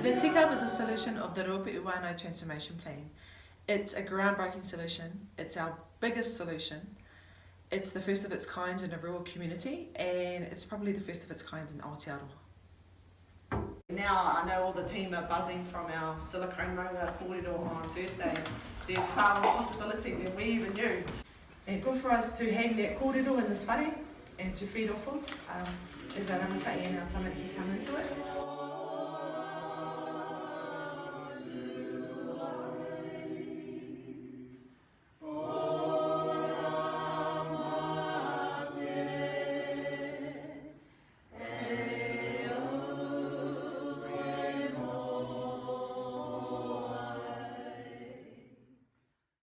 Le Tika is a solution of the Ruape Uano transformation plan. It's a groundbreaking solution. It's our biggest solution. It's the first of its kind in a rural community, and it's probably the first of its kind in Aotearoa. Now I know all the team are buzzing from our silicone roller kōrero on Thursday. There's far more possibility than we even knew. And good for us to hang that kōrero in this whare and to feed off of as our rangatahi and our tamaki come into it.